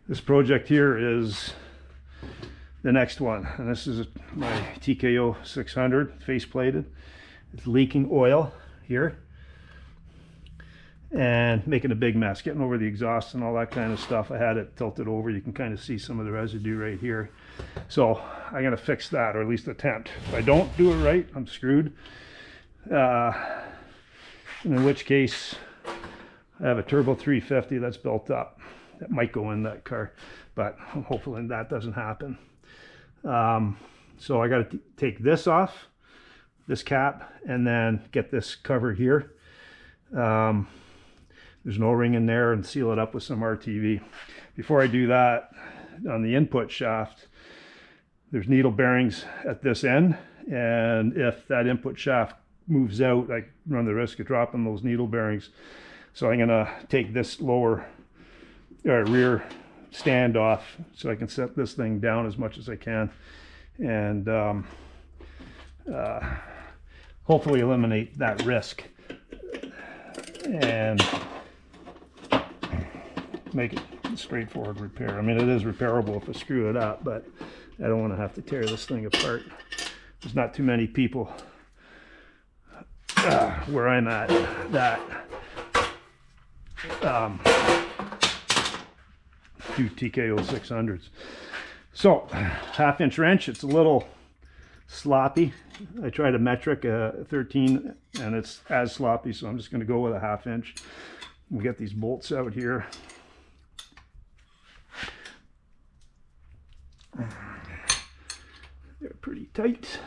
This project here is the next one, and this is my TKO600 face plated. It's leaking oil here and making a big mess, getting over the exhaust and all that kind of stuff. I had it tilted over. You can kind of see some of the residue right here. So I'm gonna fix that, or at least attempt. If I don't do it right, I'm screwed. In which case, I have a turbo 350 that's built up. That might go in that car, but hopefully that doesn't happen. So I got to take this off, this cap, and then get this cover here. There's an O-ring in there, and seal it up with some RTV. Before I do that, on the input shaft, there's needle bearings at this end, and if that input shaft moves out, I run the risk of dropping those needle bearings. So I'm gonna take this lower rear stand off so I can set this thing down as much as I can, and hopefully eliminate that risk and make it a straightforward repair. I mean, it is repairable if I screw it up, but I don't want to have to tear this thing apart. There's not too many people where I'm at that do TKO600s. So 1/2 inch wrench, it's a little sloppy. I tried a metric 13 and it's as sloppy, so I'm just going to go with a 1/2 inch. We'll get these bolts out here. They're pretty tight,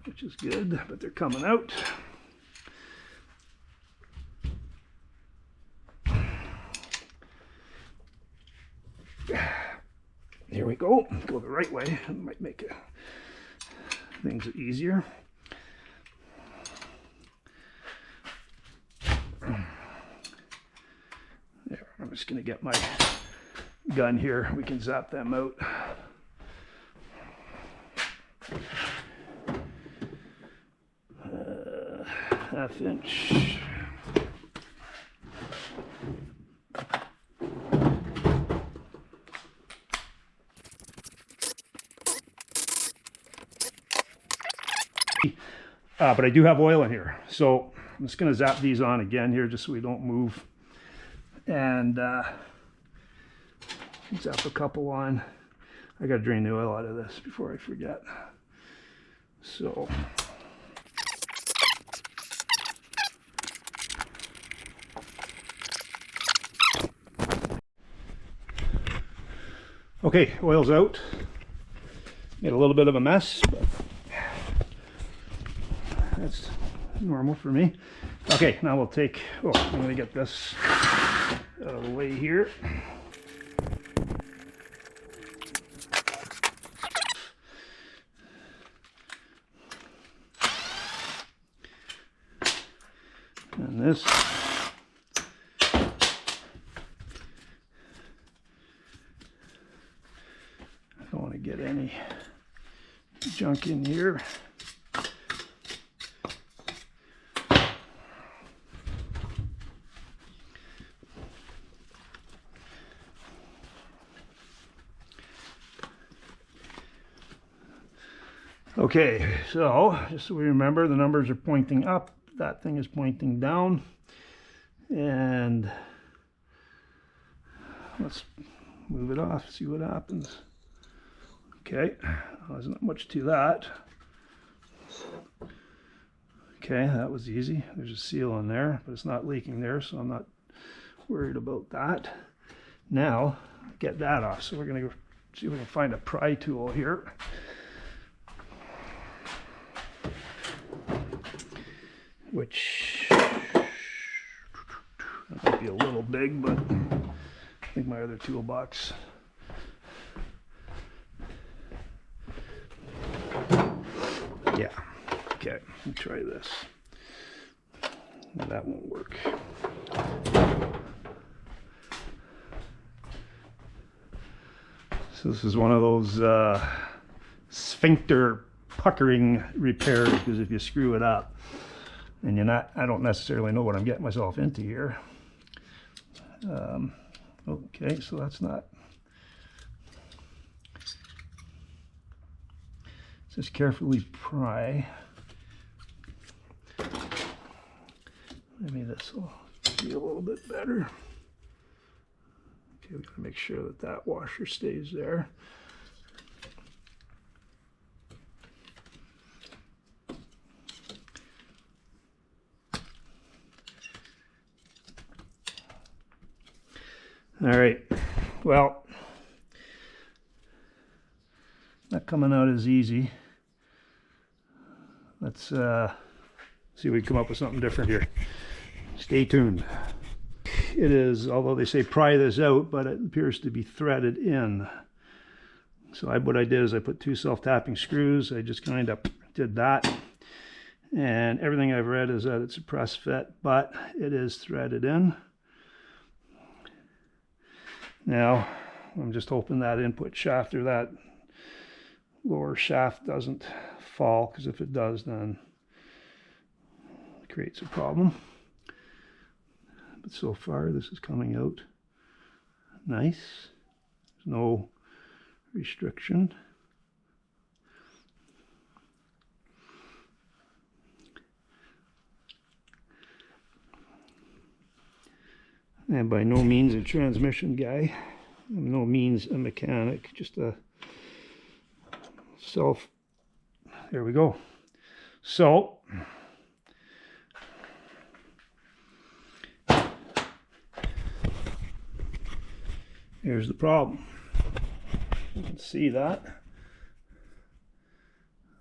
which is good, but they're coming out. Here we go. Go the right way. It might make things easier. There, I'm just going to get my gun here. We can zap them out. Half inch. But I do have oil in here, so I'm just going to zap these on again here just so we don't move, and zap a couple on. I got to drain the oil out of this before I forget. So okay, oil's out. Made a little bit of a mess, but that's normal for me. Okay, now we'll take, I'm going to get this out of the way here. And this. I don't want to get any junk in here. Okay, so just so we remember, the numbers are pointing up, that thing is pointing down, and let's move it off, see what happens. Okay, there's not much to that. Okay, that was easy. There's a seal in there, but it's not leaking there, so I'm not worried about that. Now, get that off. So we're going to go see if we can find a pry tool here. Which that might be a little big, but I think my other toolbox. Yeah, okay, let me try this. That won't work. So this is one of those sphincter puckering repairs, because if you screw it up, and I don't necessarily know what I'm getting myself into here. Okay, so that's not Just carefully pry. Maybe this will be a little bit better. Okay, we gotta make sure that that washer stays there. All right, well, not coming out as easy. Let's see if we can come up with something different here. Stay tuned. It is, although they say pry this out, but it appears to be threaded in. So what I did is I put 2 self-tapping screws. I just kind of did that. And everything I've read is that it's a press fit, but it is threaded in. Now, I'm just hoping that input shaft or that lower shaft doesn't fall, because if it does, then it creates a problem. But so far, this is coming out nice. There's no restriction. And by no means a transmission guy, no means a mechanic, just a there we go. So, here's the problem. You can see that.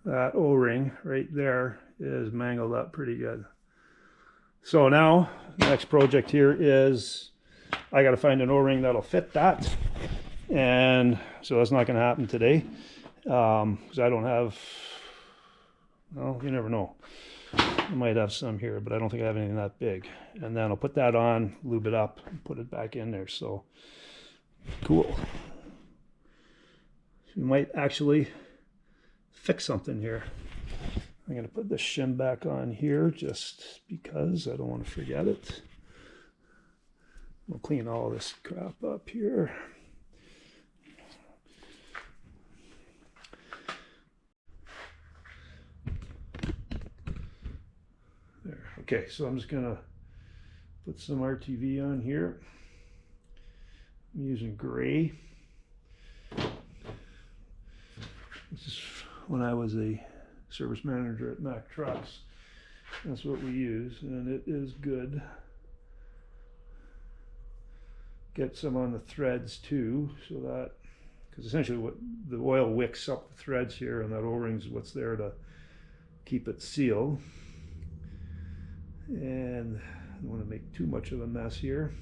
That O-ring right there is mangled up pretty good. So now, the next project here is I got to find an O-ring that'll fit that. And so that's not going to happen today. Because I don't have, well, you never know. I might have some here, but I don't think I have anything that big. And then I'll put that on, lube it up, and put it back in there. So, cool. We might actually fix something here. I'm going to put the shim back on here just because I don't want to forget it. We'll clean all this crap up here. There. Okay, so I'm just going to put some RTV on here. I'm using gray. This is when I was a service manager at Mack Trucks. That's what we use, and it is good. Get some on the threads too, so that, because essentially what the oil wicks up the threads here, and that O-ring is what's there to keep it sealed. And I don't want to make too much of a mess here.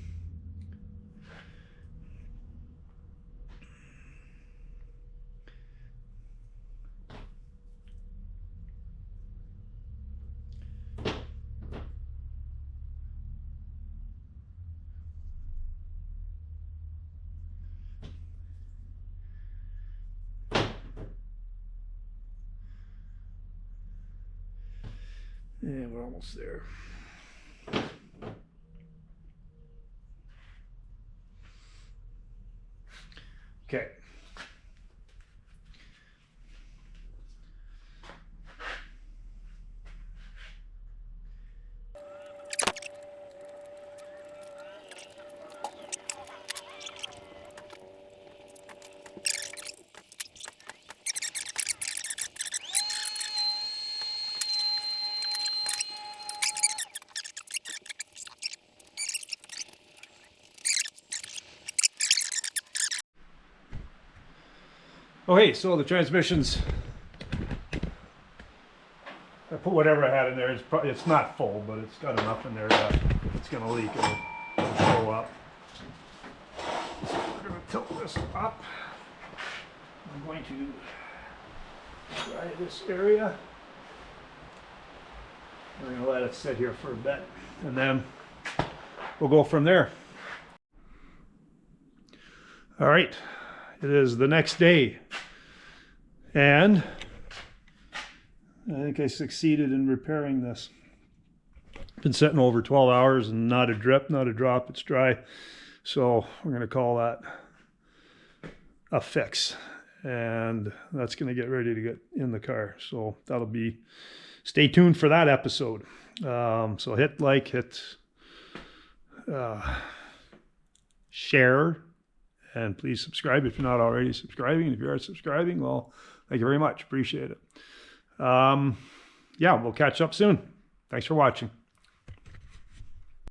And we're almost there. Okay. Okay, so the transmission's, I put whatever I had in there. It's not full, but it's got enough in there that if it's going to leak, it'll show up. So we're going to tilt this up. I'm going to dry this area. We're going to let it sit here for a bit, and then we'll go from there. All right, it is the next day, and I think I succeeded in repairing this. Been sitting over 12 hours and not a drip, not a drop, it's dry. So we're going to call that a fix. and that's going to get ready to get in the car. So that'll be, stay tuned for that episode. So hit like, hit share, and please subscribe if you're not already subscribing. If you are subscribing, well, thank you very much. Appreciate it. Yeah, we'll catch up soon. Thanks for watching.